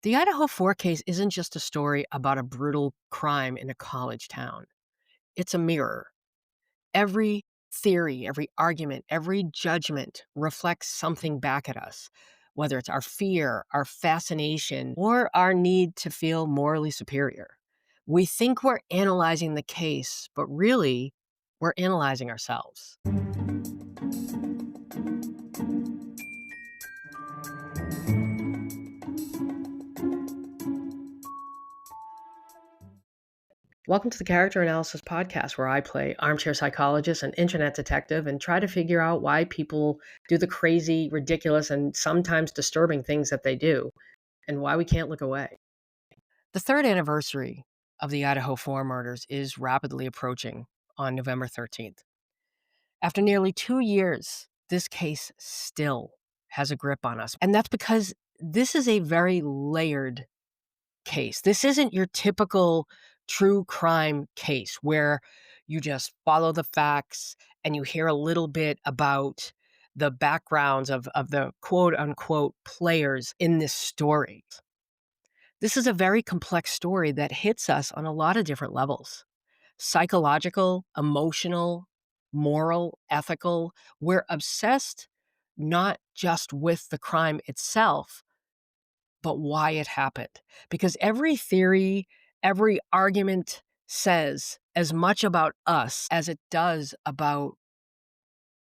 The Idaho Four case isn't just a story about a brutal crime in a college town. It's a mirror. Every theory, every argument, every judgment reflects something back at us, whether it's our fear, our fascination, or our need to feel morally superior. We think we're analyzing the case, but really, we're analyzing ourselves. Welcome to the Character Analysis Podcast, where I play armchair psychologist and internet detective and try to figure out why people do the crazy, ridiculous, and sometimes disturbing things that they do, and why we can't look away. The third anniversary of the Idaho Four murders is rapidly approaching on November 13th. After nearly 2 years, this case still has a grip on us, and that's because this is a very layered case. This isn't your typical true crime case where you just follow the facts and you hear a little bit about the backgrounds of the quote unquote players in this story. This is a very complex story that hits us on a lot of different levels: psychological, emotional, moral, ethical. We're obsessed not just with the crime itself, but why it happened. Because every theory, every argument says as much about us as it does about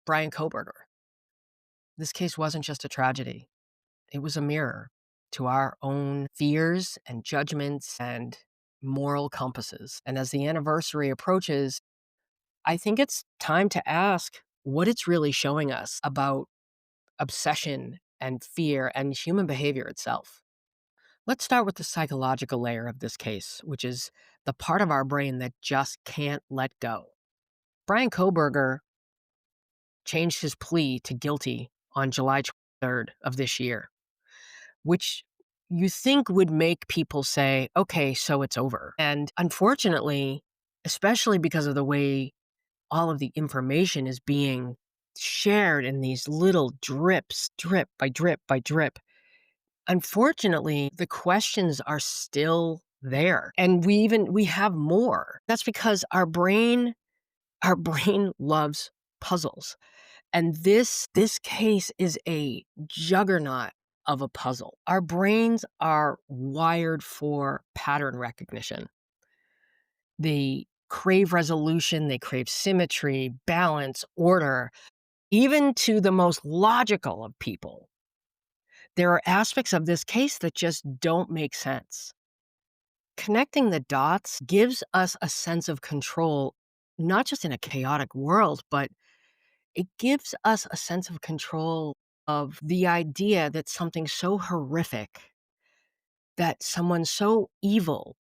Bryan Kohberger. This case wasn't just a tragedy. It was a mirror to our own fears and judgments and moral compasses. And as the anniversary approaches, I think it's time to ask what it's really showing us about obsession and fear and human behavior itself. Let's start with the psychological layer of this case, which is the part of our brain that just can't let go. Bryan Kohberger changed his plea to guilty on July 23rd of this year, which you think would make people say, okay, so it's over. And unfortunately, especially because of the way all of the information is being shared in these little drips, drip by drip by drip, unfortunately, the questions are still there. And we have more. That's because our brain loves puzzles. And this case is a juggernaut of a puzzle. Our brains are wired for pattern recognition. They crave resolution, they crave symmetry, balance, order, even to the most logical of people. There are aspects of this case that just don't make sense. Connecting the dots gives us a sense of control, not just in a chaotic world, but it gives us a sense of control of the idea that something so horrific, that someone so evil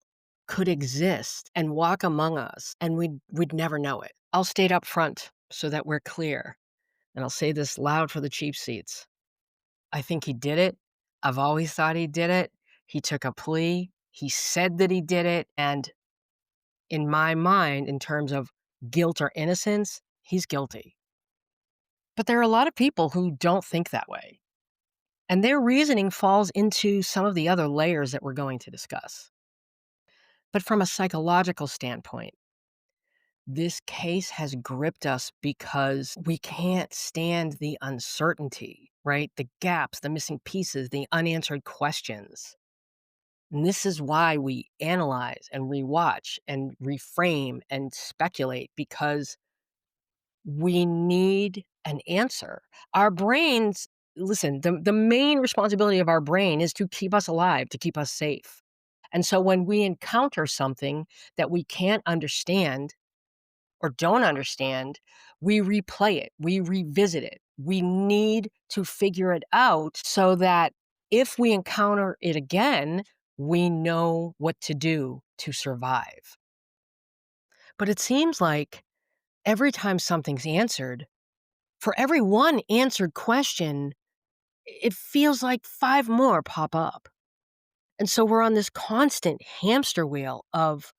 could exist and walk among us, and we'd never know it. I'll state up front so that we're clear, and I'll say this loud for the cheap seats. I think he did it. I've always thought he did it. He took a plea. He said that he did it. And in my mind, in terms of guilt or innocence, he's guilty. But there are a lot of people who don't think that way. And their reasoning falls into some of the other layers that we're going to discuss. But from a psychological standpoint, this case has gripped us because we can't stand the uncertainty, right? The gaps, the missing pieces, the unanswered questions. And this is why we analyze and rewatch and reframe and speculate, because we need an answer. Our brains, listen, the main responsibility of our brain is to keep us alive, to keep us safe. And so when we encounter something that we can't understand or don't understand, we replay it, we revisit it. We need to figure it out so that if we encounter it again, we know what to do to survive. But it seems like every time something's answered, for every one answered question, it feels like 5 more pop up. And so we're on this constant hamster wheel of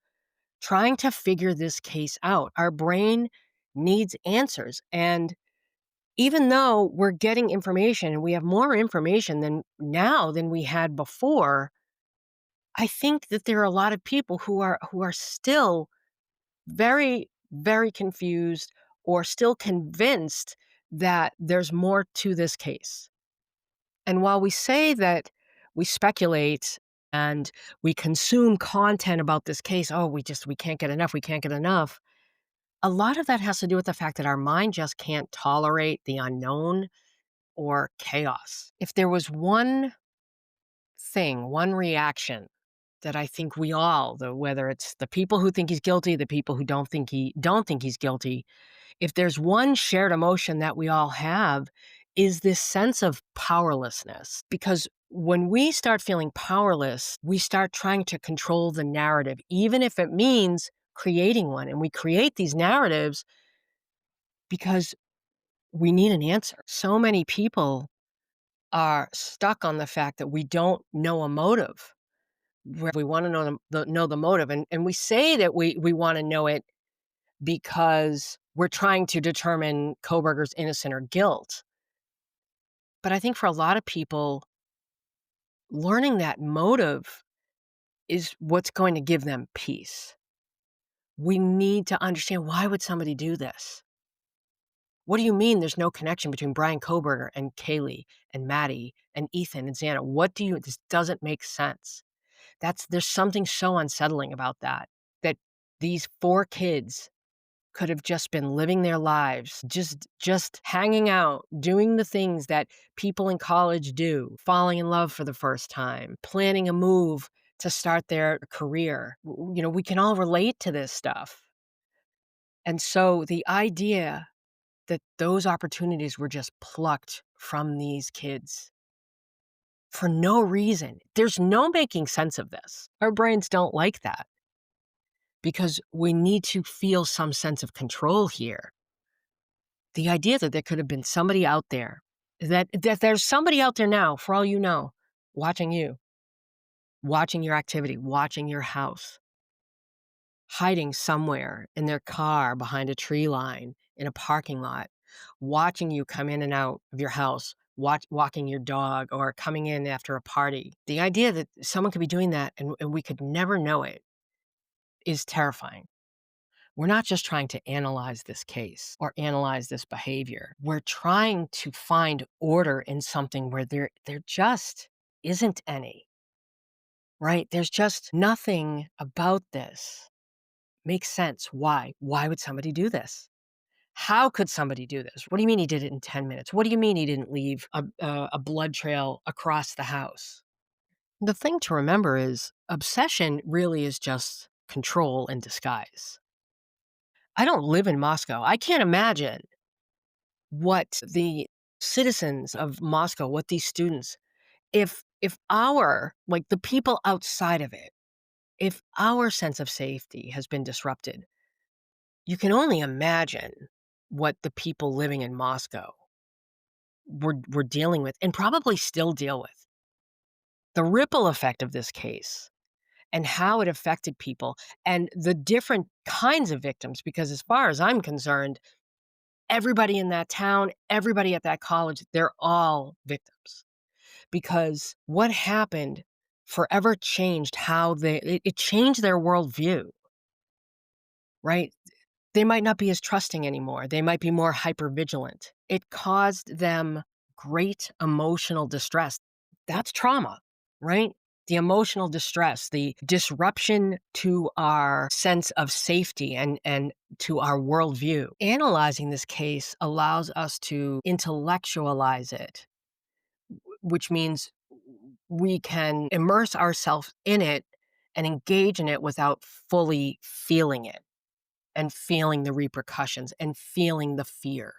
trying to figure this case out. Our brain needs answers. And even though we're getting information and we have more information than we had before, I think that there are a lot of people who are still very, very confused or still convinced that there's more to this case. And while we say that we speculate and we consume content about this case, oh, we can't get enough, we can't get enough. A lot of that has to do with the fact that our mind just can't tolerate the unknown or chaos. If there was one thing, one reaction that I think we all, whether it's the people who think he's guilty, the people who don't think he's guilty, if there's one shared emotion that we all have, is this sense of powerlessness. Because when we start feeling powerless, we start trying to control the narrative, even if it means creating one. And we create these narratives because we need an answer. So many people are stuck on the fact that we don't know a motive. Where we want to know the motive, and we say that we want to know it because we're trying to determine Kohberger's innocent or guilt. But I think for a lot of people, learning that motive is what's going to give them peace. We need to understand, why would somebody do this? What do you mean there's no connection between Bryan Kohberger and Kaylee and Maddie and Ethan and Xana? This doesn't make sense. There's something so unsettling about that these 4 kids could have just been living their lives, just hanging out, doing the things that people in college do, falling in love for the first time, planning a move to start their career. We can all relate to this stuff. And so the idea that those opportunities were just plucked from these kids for no reason, there's no making sense of this. Our brains don't like that, because we need to feel some sense of control here. The idea that there could have been somebody out there, that there's somebody out there now, for all you know, watching you, watching your activity, watching your house, hiding somewhere in their car behind a tree line, in a parking lot, watching you come in and out of your house, walking your dog, or coming in after a party. The idea that someone could be doing that and we could never know it is terrifying. We're not just trying to analyze this case or analyze this behavior. We're trying to find order in something where there just isn't any, right? There's just nothing about this makes sense. Why? Why would somebody do this? How could somebody do this? What do you mean he did it in 10 minutes? What do you mean he didn't leave a blood trail across the house? The thing to remember is obsession really is just control in disguise. I don't live in Moscow. I can't imagine what the citizens of Moscow, what these students, if the people outside of it, if our sense of safety has been disrupted, you can only imagine what the people living in Moscow were dealing with, and probably still deal with. The ripple effect of this case and how it affected people and the different kinds of victims, because as far as I'm concerned, everybody in that town, everybody at that college, they're all victims. Because what happened forever changed how it changed their worldview, right? They might not be as trusting anymore. They might be more hypervigilant. It caused them great emotional distress. That's trauma, right? The emotional distress, the disruption to our sense of safety and to our worldview. Analyzing this case allows us to intellectualize it, which means we can immerse ourselves in it and engage in it without fully feeling it and feeling the repercussions and feeling the fear.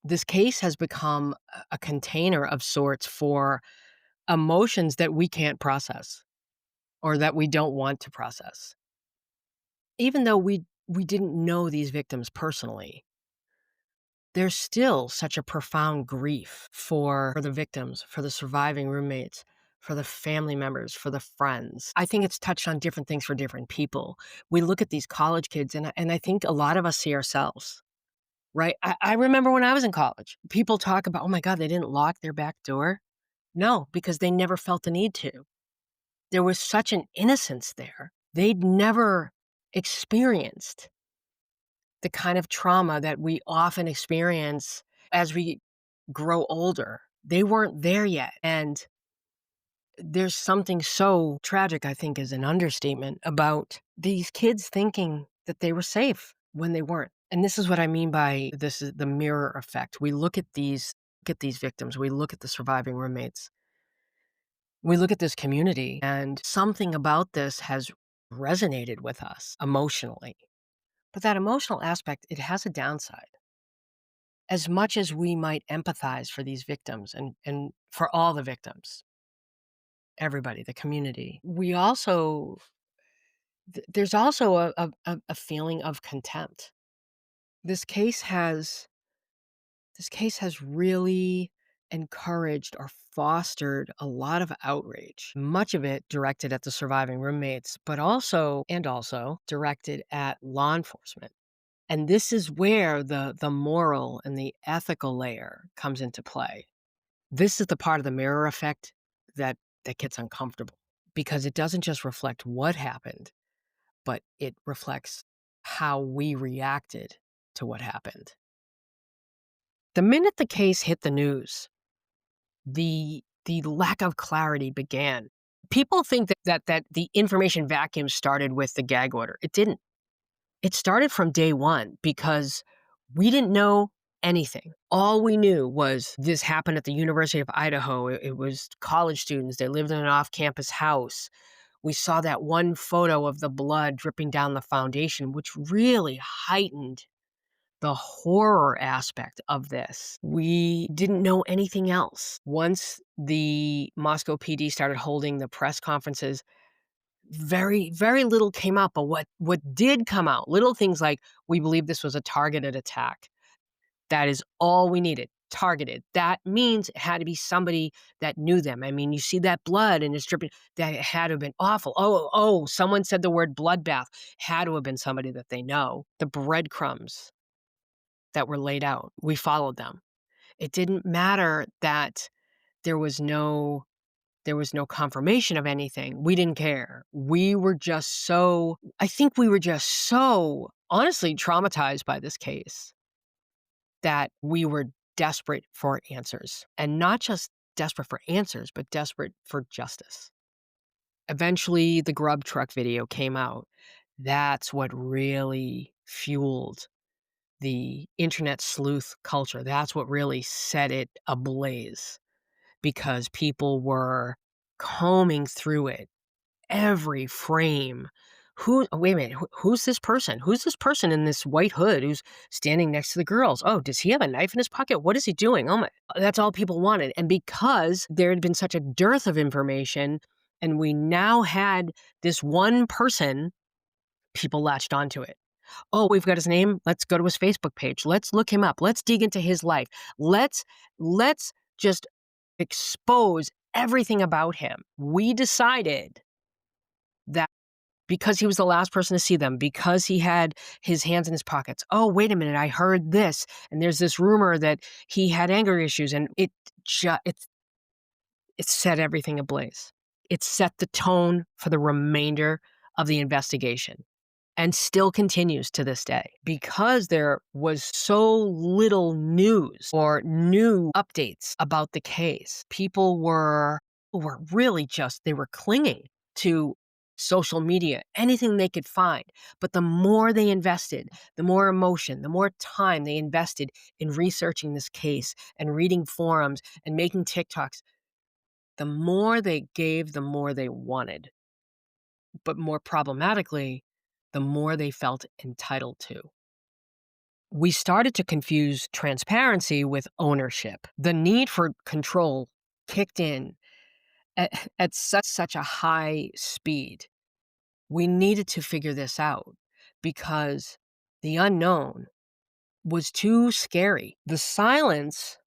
This case has become a container of sorts for emotions that we can't process or that we don't want to process. Even though we didn't know these victims personally, there's still such a profound grief for the victims, for the surviving roommates, for the family members, for the friends. I think it's touched on different things for different people. We look at these college kids, and I think a lot of us see ourselves, right? I remember when I was in college, people talk about, oh my God, they didn't lock their back door. No, because they never felt the need to. There was such an innocence there. They'd never experienced the kind of trauma that we often experience as we grow older. They weren't there yet. And there's something so tragic, I think is an understatement, about these kids thinking that they were safe when they weren't. And this is what I mean by this is the mirror effect. We look at these victims, we look at the surviving roommates, we look at this community, and something about this has resonated with us emotionally. But that emotional aspect, it has a downside. As much as we might empathize for these victims and for all the victims, everybody, the community, we also there's also a feeling of contempt. This case has really encouraged or fostered a lot of outrage, much of it directed at the surviving roommates, but also directed at law enforcement. And this is where the moral and the ethical layer comes into play. This is the part of the mirror effect that gets uncomfortable, because it doesn't just reflect what happened, but it reflects how we reacted to what happened. The minute the case hit the news, the lack of clarity began. People think that the information vacuum started with the gag order. It didn't. It started from day one, because we didn't know anything. All we knew was this happened at the University of Idaho. It was college students. They lived in an off-campus house. We saw that one photo of the blood dripping down the foundation, which really heightened the horror aspect of this. We didn't know anything else. Once the Moscow PD started holding the press conferences, very, very little came out. But what did come out, little things like, we believe this was a targeted attack. That is all we needed. Targeted. That means it had to be somebody that knew them. I mean, you see that blood and it's dripping. That had to have been awful. Oh, someone said the word bloodbath. Had to have been somebody that they know. The breadcrumbs that were laid out, we followed them. It didn't matter that there was no confirmation of anything. We didn't care. I think we were just so honestly traumatized by this case that we were desperate for answers, and not just desperate for answers, but desperate for justice. Eventually, the grub truck video came out. That's what really fueled the internet sleuth culture. That's what really set it ablaze, because people were combing through it, every frame. Wait a minute, who's this person? Who's this person in this white hood who's standing next to the girls? Oh, does he have a knife in his pocket? What is he doing? Oh my, that's all people wanted. And because there had been such a dearth of information, and we now had this one person, people latched onto it. Oh, we've got his name. Let's go to his Facebook page. Let's look him up. Let's dig into his life. Let's just expose everything about him. We decided that because he was the last person to see them, because he had his hands in his pockets. Oh, wait a minute, I heard this, and there's this rumor that he had anger issues, and it set everything ablaze. It set the tone for the remainder of the investigation, and still continues to this day, because there was so little news or new updates about the case. People were really they were clinging to social media, anything they could find. But the more they invested, the more emotion, the more time they invested in researching this case and reading forums and making TikToks, the more they gave, the more they wanted. But more problematically, the more they felt entitled to. We started to confuse transparency with ownership. The need for control kicked in at such a high speed. We needed to figure this out, because the unknown was too scary. The silence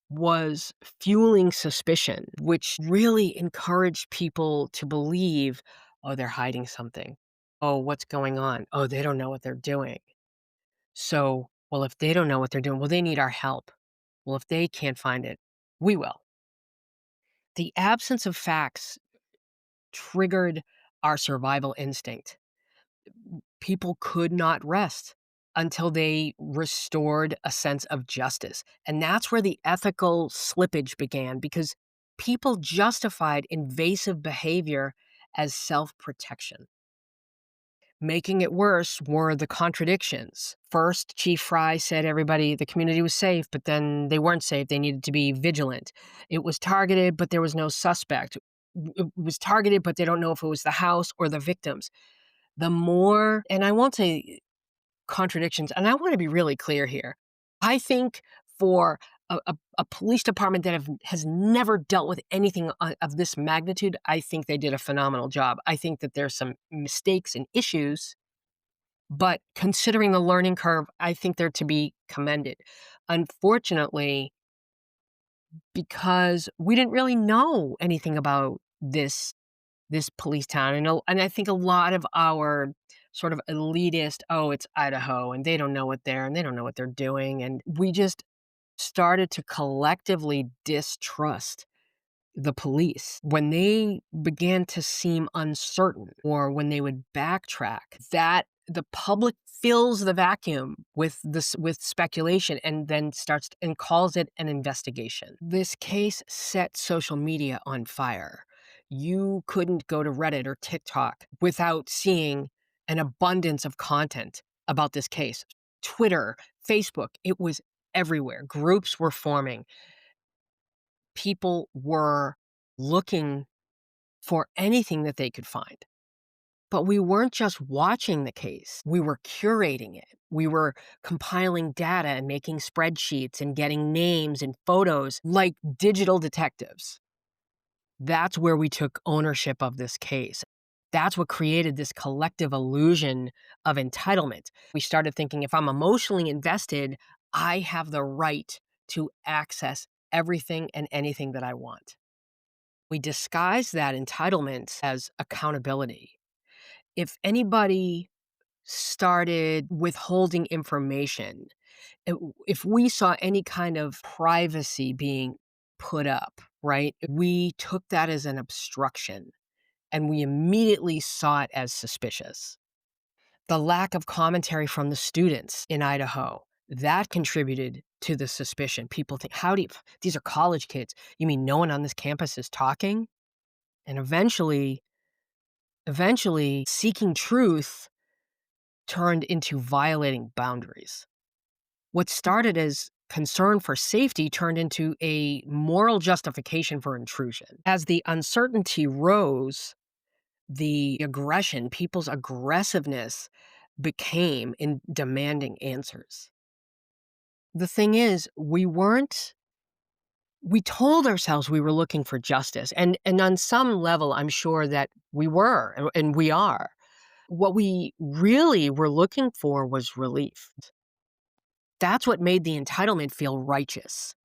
was fueling suspicion, which really encouraged people to believe, oh, they're hiding something. Oh, what's going on? Oh, they don't know what they're doing. So, well, if they don't know what they're doing, well, they need our help. Well, if they can't find it, we will. The absence of facts triggered our survival instinct. People could not rest until they restored a sense of justice. And that's where the ethical slippage began, because people justified invasive behavior as self-protection. Making it worse were the contradictions. First, Chief Fry said the community was safe, but then they weren't safe. They needed to be vigilant. It was targeted, but there was no suspect. It was targeted, but they don't know if it was the house or the victims. The more, and I won't say contradictions, and I want to be really clear here. I think for a police department that has never dealt with anything of this magnitude, I think they did a phenomenal job. I think that there's some mistakes and issues, but considering the learning curve, I think they're to be commended. Unfortunately, because we didn't really know anything about this police town, and I think a lot of our sort of elitist, "Oh, it's Idaho, and they don't know and they don't know what they're doing," and we just started to collectively distrust the police. When they began to seem uncertain or when they would backtrack, that the public fills the vacuum with speculation and then starts and calls it an investigation. This case set social media on fire. You couldn't go to Reddit or TikTok without seeing an abundance of content about this case. Twitter, Facebook, it was everywhere. Groups were forming. People were looking for anything that they could find. But we weren't just watching the case, we were curating it. We were compiling data and making spreadsheets and getting names and photos like digital detectives. That's where we took ownership of this case. That's what created this collective illusion of entitlement. We started thinking, if I'm emotionally invested, I have the right to access everything and anything that I want. We disguise that entitlement as accountability. If anybody started withholding information, i- if we saw any kind of privacy being put up, right, we took that as an obstruction and we immediately saw it as suspicious. The lack of commentary from the students in Idaho, that contributed to the suspicion. People think, these are college kids. You mean no one on this campus is talking? And eventually, seeking truth turned into violating boundaries. What started as concern for safety turned into a moral justification for intrusion. As the uncertainty rose, people's aggressiveness became in demanding answers. The thing is, we told ourselves we were looking for justice. And on some level, I'm sure that we were, and we are. What we really were looking for was relief. That's what made the entitlement feel righteous.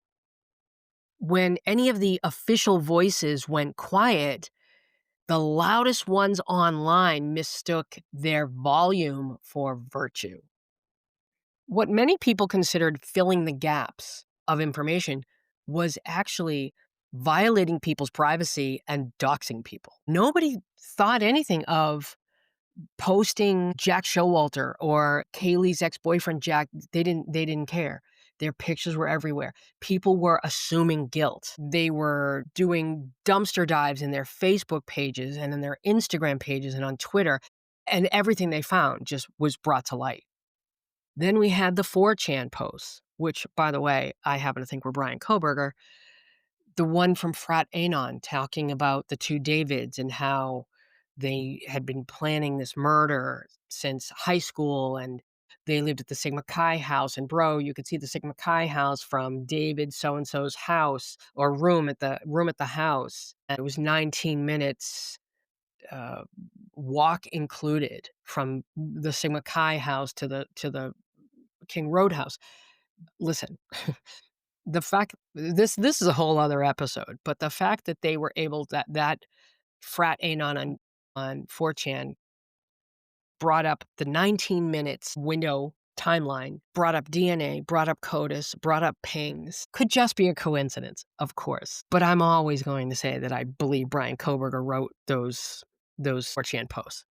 When any of the official voices went quiet, the loudest ones online mistook their volume for virtue. What many people considered filling the gaps of information was actually violating people's privacy and doxing people. Nobody thought anything of posting Jack Showalter or Kaylee's ex-boyfriend Jack. They didn't care. Their pictures were everywhere. People were assuming guilt. They were doing dumpster dives in their Facebook pages and in their Instagram pages and on Twitter, and everything they found just was brought to light. Then we had the 4chan posts, which, by the way, I happen to think were Bryan Kohberger, the one from Frat Anon talking about the two Davids and how they had been planning this murder since high school, and they lived at the Sigma Chi house. And bro, you could see the Sigma Chi house from David so-and-so's house or room at the house. And it was 19 minutes uh, walk included from the Sigma Chi house to the King Road house. Listen, the fact this is a whole other episode, but the fact that they were able that Frat Anon on 4chan brought up the 19 minutes window timeline, brought up DNA, brought up CODIS, brought up pings. Could just be a coincidence, of course. But I'm always going to say that I believe Bryan Kohberger wrote those 4chan posts.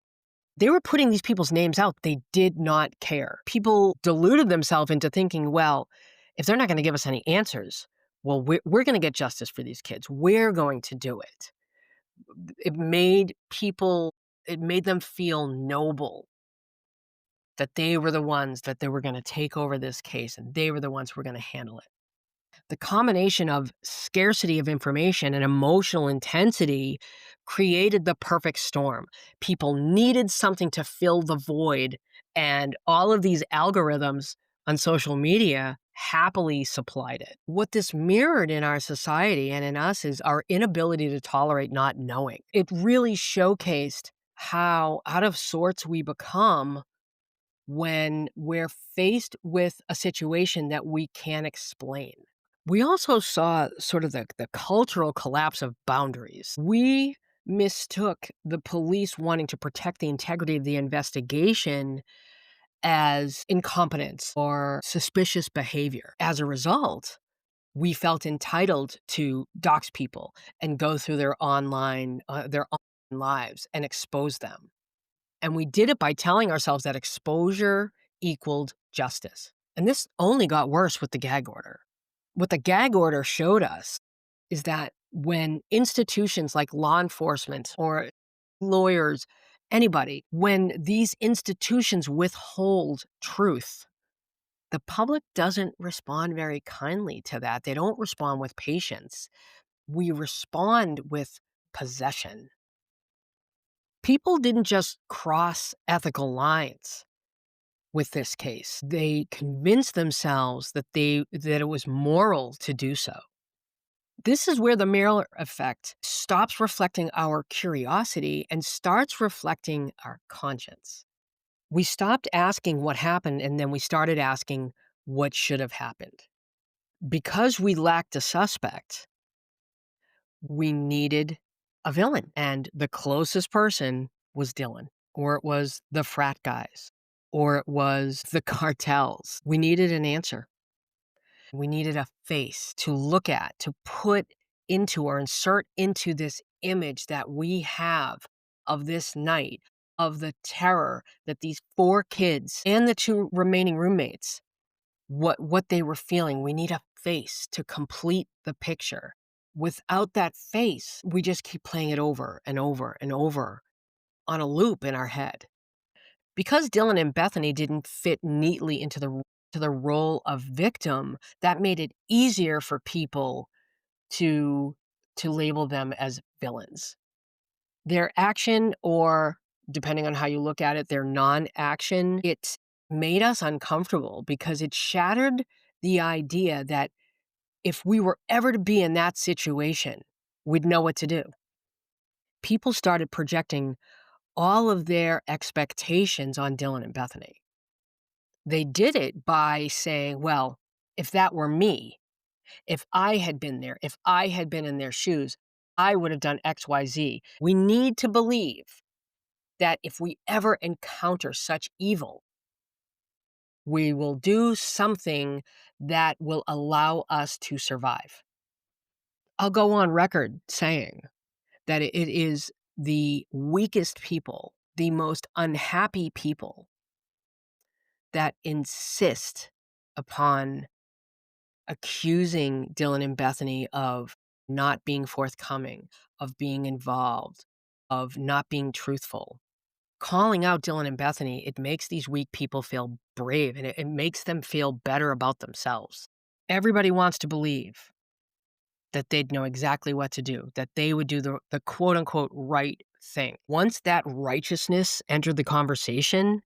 They were putting these people's names out. They did not care. People deluded themselves into thinking, well, if they're not going to give us any answers, well, we're going to get justice for these kids. We're going to do it. It made them feel noble, that they were the ones that they were going to take over this case and they were the ones who were going to handle it. The combination of scarcity of information and emotional intensity created the perfect storm. People needed something to fill the void, and all of these algorithms on social media happily supplied it. What this mirrored in our society and in us is our inability to tolerate not knowing. It really showcased how out of sorts we become when we're faced with a situation that we can't explain. We also saw sort of the cultural collapse of boundaries. We mistook the police wanting to protect the integrity of the investigation as incompetence or suspicious behavior. As a result, we felt entitled to dox people and go through their online lives and expose them. And we did it by telling ourselves that exposure equaled justice. And this only got worse with the gag order. What the gag order showed us is that when institutions like law enforcement or lawyers, anybody, when these institutions withhold truth, the public doesn't respond very kindly to that. They don't respond with patience. We respond with possession. People didn't just cross ethical lines with this case. They convinced themselves that it was moral to do so. This is where the Miller effect stops reflecting our curiosity and starts reflecting our conscience. We stopped asking what happened, and then we started asking what should have happened. Because we lacked a suspect, we needed a villain, and the closest person was Dylan, or it was the frat guys, or it was the cartels. We needed an answer. We needed a face to look at, to put into or insert into this image that we have of this night, of the terror that these 4 kids and the 2 remaining roommates, what they were feeling. We need a face to complete the picture. Without that face, we just keep playing it over and over and over on a loop in our head. Because Dylan and Bethany didn't fit neatly into the role of victim, that made it easier for people to label them as villains. Their action, or depending on how you look at it, their non-action, it made us uncomfortable because it shattered the idea that if we were ever to be in that situation, we'd know what to do. People started projecting all of their expectations on Dylan and Bethany. They did it by saying, well, if that were me, if I had been there, if I had been in their shoes, I would have done X, Y, Z. We need to believe that if we ever encounter such evil, we will do something that will allow us to survive. I'll go on record saying that it is the weakest people, the most unhappy people that insist upon accusing Dylan and Bethany of not being forthcoming, of being involved, of not being truthful. Calling out Dylan and Bethany, it makes these weak people feel brave, and it makes them feel better about themselves. Everybody wants to believe that they'd know exactly what to do, that they would do the quote-unquote right thing. Once that righteousness entered the conversation,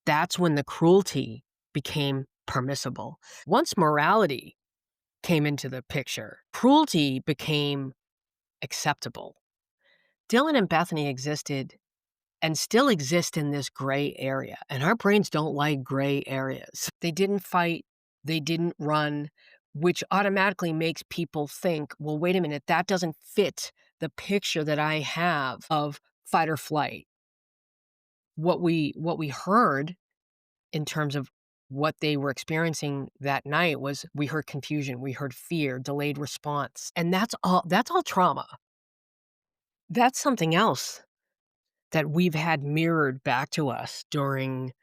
that's when the cruelty became permissible. Once morality came into the picture, cruelty became acceptable. Dylan and Bethany existed and still exist in this gray area, and our brains don't like gray areas. They didn't fight, they didn't run, which automatically makes people think, well, wait a minute, that doesn't fit the picture that I have of fight or flight. What we heard in terms of what they were experiencing that night was we heard confusion, we heard fear, delayed response, and that's all trauma. That's something else that we've had mirrored back to us during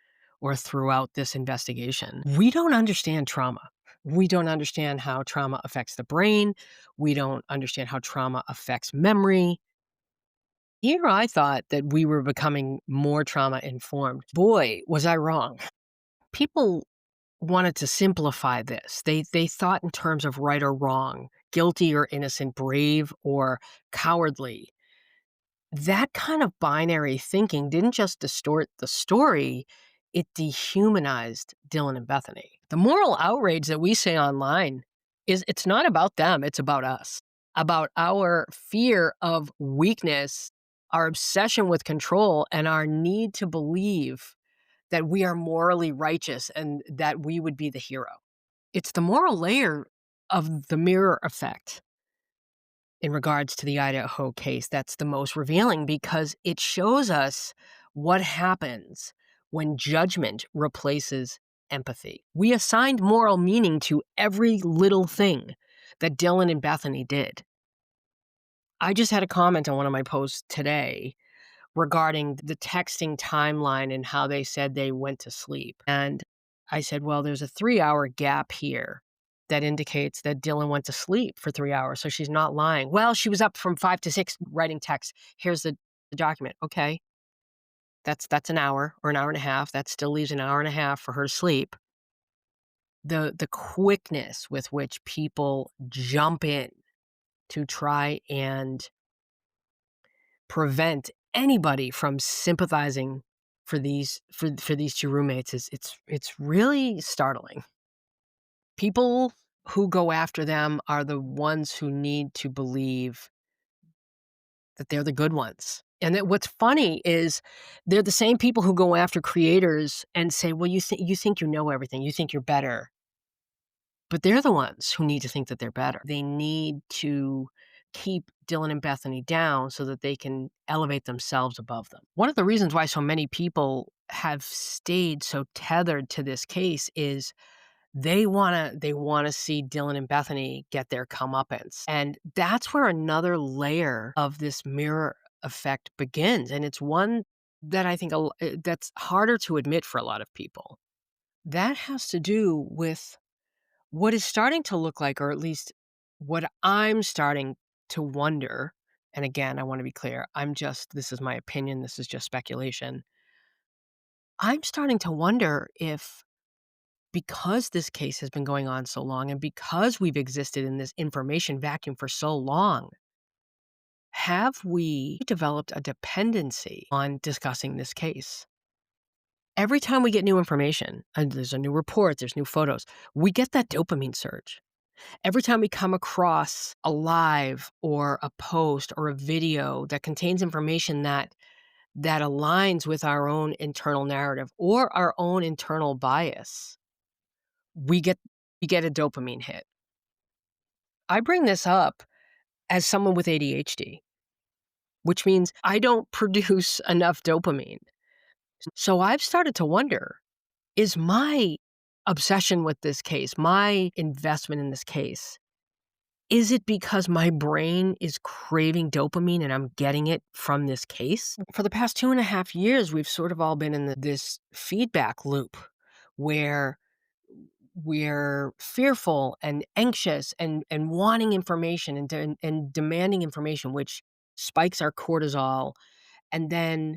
or throughout this investigation. We don't understand trauma. We don't understand how trauma affects the brain. We don't understand how trauma affects memory. Here I thought that we were becoming more trauma informed. Boy, was I wrong. People wanted to simplify this. They thought in terms of right or wrong, guilty or innocent, brave or cowardly. That kind of binary thinking didn't just distort the story, it dehumanized Dylan and Bethany. The moral outrage that we say online it's not about them, it's about us. About our fear of weakness, our obsession with control, and our need to believe that we are morally righteous and that we would be the hero. It's the moral layer of the mirror effect in regards to the Idaho case that's the most revealing because it shows us what happens when judgment replaces empathy. We assigned moral meaning to every little thing that Dylan and Bethany did. I just had a comment on one of my posts today regarding the texting timeline and how they said they went to sleep. And I said, well, there's a 3-hour gap here that indicates that Dylan went to sleep for 3 hours. So she's not lying. Well, she was up from 5 to 6 writing text. Here's the document. Okay. That's an hour or an hour and a half. That still leaves an hour and a half for her to sleep. The quickness with which people jump in to try and prevent anybody from sympathizing for these two roommates is it's really startling. People who go after them are the ones who need to believe that they're the good ones. And that what's funny is they're the same people who go after creators and say, well, you think you know everything, you think you're better. But they're the ones who need to think that they're better. They need to keep Dylan and Bethany down so that they can elevate themselves above them. One of the reasons why so many people have stayed so tethered to this case is they wanna see Dylan and Bethany get their comeuppance. And that's where another layer of this mirror effect begins. And it's one that I think that's harder to admit for a lot of people. That has to do with what is starting to look like, or at least what I'm starting to wonder, and again, I want to be clear, this is my opinion, this is just speculation. I'm starting to wonder if because this case has been going on so long and because we've existed in this information vacuum for so long, have we developed a dependency on discussing this case? Every time we get new information, and there's a new report, there's new photos, we get that dopamine surge. Every time we come across a live or a post or a video that contains information that aligns with our own internal narrative or our own internal bias, we get a dopamine hit. I bring this up as someone with ADHD, which means I don't produce enough dopamine. So I've started to wonder, is my obsession with this case, my investment in this case, is it because my brain is craving dopamine and I'm getting it from this case? For the past 2.5 years, we've sort of all been in this feedback loop where we're fearful and anxious and wanting information and demanding information, which spikes our cortisol. And then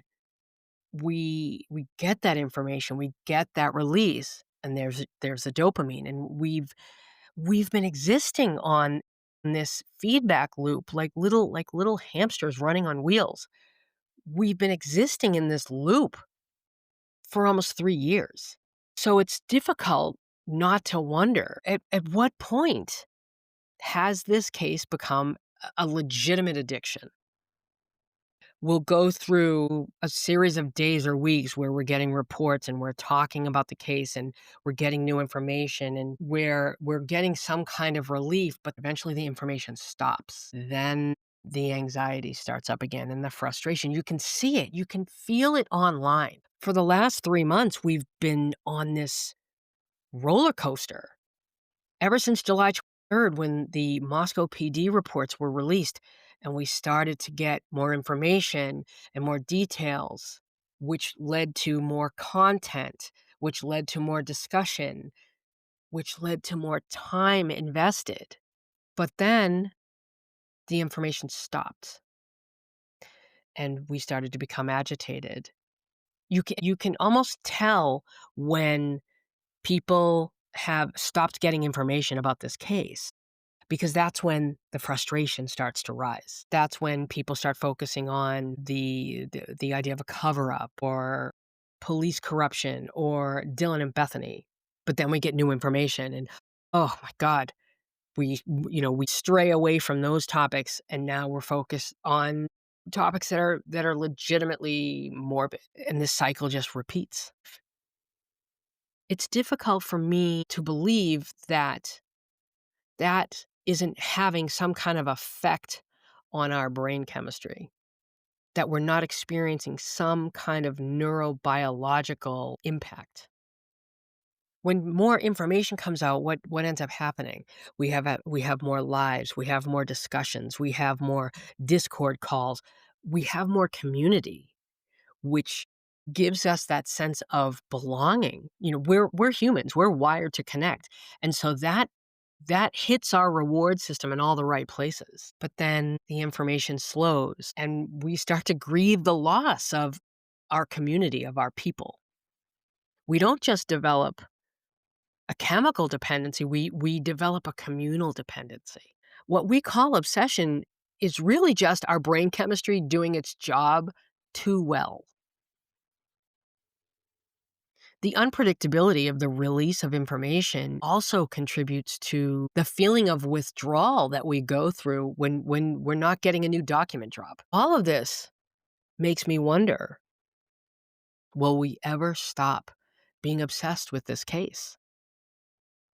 we get that information, we get that release, and there's a dopamine. And we've been existing on this feedback loop like little hamsters running on wheels. We've been existing in this loop for almost 3 years. So it's difficult not to wonder at what point has this case become a legitimate addiction? We'll go through a series of days or weeks where we're getting reports and we're talking about the case and we're getting new information and we're getting some kind of relief, but eventually the information stops. Then the anxiety starts up again and the frustration. You can see it, you can feel it online. For the last 3 months, we've been on this roller coaster ever since July 23rd when the Moscow PD reports were released and we started to get more information and more details, which led to more content, which led to more discussion, which led to more time invested. But then the information stopped and we started to become agitated. You can almost tell when people have stopped getting information about this case because that's when the frustration starts to rise. That's when people start focusing on the idea of a cover up or police corruption or Dylan and Bethany. But then we get new information and oh my god, we stray away from those topics and now we're focused on topics that are legitimately morbid and this cycle just repeats. It's difficult for me to believe that that isn't having some kind of effect on our brain chemistry, that we're not experiencing some kind of neurobiological impact. When more information comes out, what ends up happening? We have more lives, we have more discussions, we have more Discord calls, we have more community, which gives us that sense of belonging. We're humans, we're wired to connect. And so that hits our reward system in all the right places. But then the information slows and we start to grieve the loss of our community, of our people. We don't just develop a chemical dependency, we develop a communal dependency. What we call obsession is really just our brain chemistry doing its job too well. The unpredictability of the release of information also contributes to the feeling of withdrawal that we go through when we're not getting a new document drop. All of this makes me wonder, will we ever stop being obsessed with this case?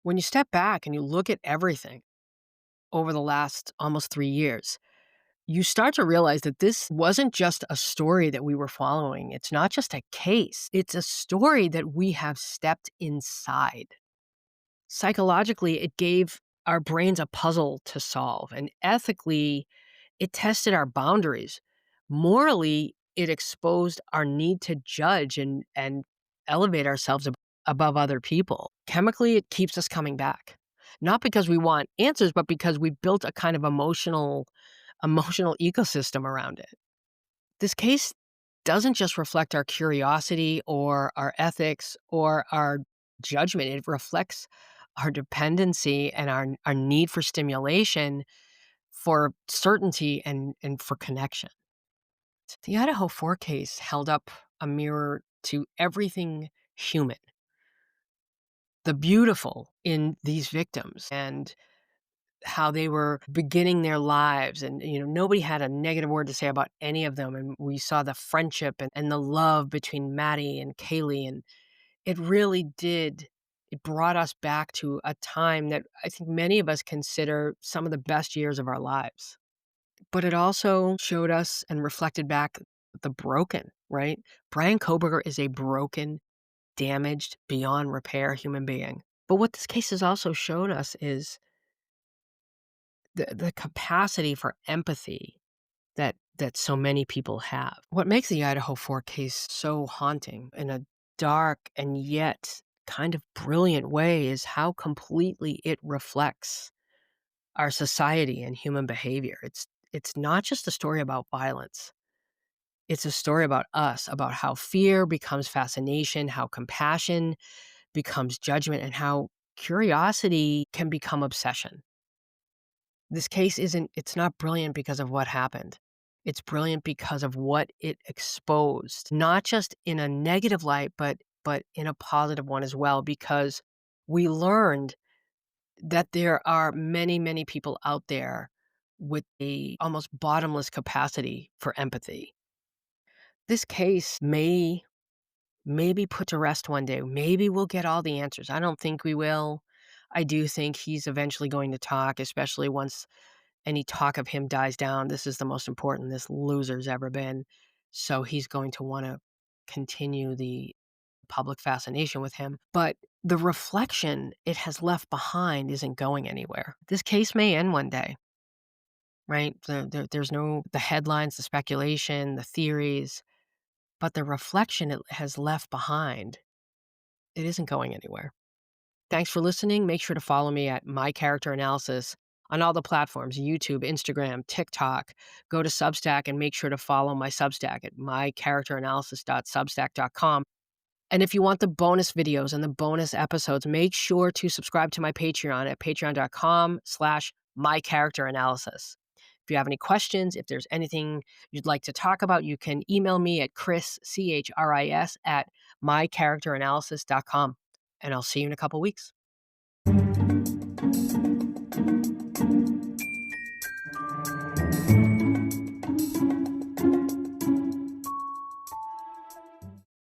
When you step back and you look at everything over the last almost 3 years, you start to realize that this wasn't just a story that we were following. It's not just a case. It's a story that we have stepped inside. Psychologically, it gave our brains a puzzle to solve, and ethically, it tested our boundaries. Morally, it exposed our need to judge and elevate ourselves above other people. Chemically, it keeps us coming back. Not because we want answers, but because we built a kind of emotional ecosystem around it. This case doesn't just reflect our curiosity or our ethics or our judgment. It reflects our dependency and our need for stimulation, for certainty, and for connection. The Idaho Four case held up a mirror to everything human, the beautiful in these victims and how they were beginning their lives. And, nobody had a negative word to say about any of them. And we saw the friendship and the love between Maddie and Kaylee. And it really did. It brought us back to a time that I think many of us consider some of the best years of our lives. But it also showed us and reflected back the broken, right? Bryan Kohberger is a broken, damaged, beyond repair human being. But what this case has also showed us is the capacity for empathy that so many people have. What makes the Idaho Four case so haunting in a dark and yet kind of brilliant way is how completely it reflects our society and human behavior. It's not just a story about violence. It's a story about us, about how fear becomes fascination, how compassion becomes judgment, and how curiosity can become obsession. This case it's not brilliant because of what happened. It's brilliant because of what it exposed, not just in a negative light, but in a positive one as well, because we learned that there are many, many people out there with a almost bottomless capacity for empathy. This case may be put to rest one day. Maybe we'll get all the answers. I don't think we will. I do think he's eventually going to talk, especially once any talk of him dies down. This is the most important this loser's ever been. So he's going to want to continue the public fascination with him. But the reflection it has left behind isn't going anywhere. This case may end one day, right? There's no the headlines, the speculation, the theories, but the reflection it has left behind, it isn't going anywhere. Thanks for listening. Make sure to follow me at My Character Analysis on all the platforms: YouTube, Instagram, TikTok. Go to Substack and make sure to follow my Substack at mycharacteranalysis.substack.com. And if you want the bonus videos and the bonus episodes, make sure to subscribe to my Patreon at patreon.com/mycharacteranalysis. If you have any questions, if there's anything you'd like to talk about, you can email me at chris, at mycharacteranalysis.com. And I'll see you in a couple weeks.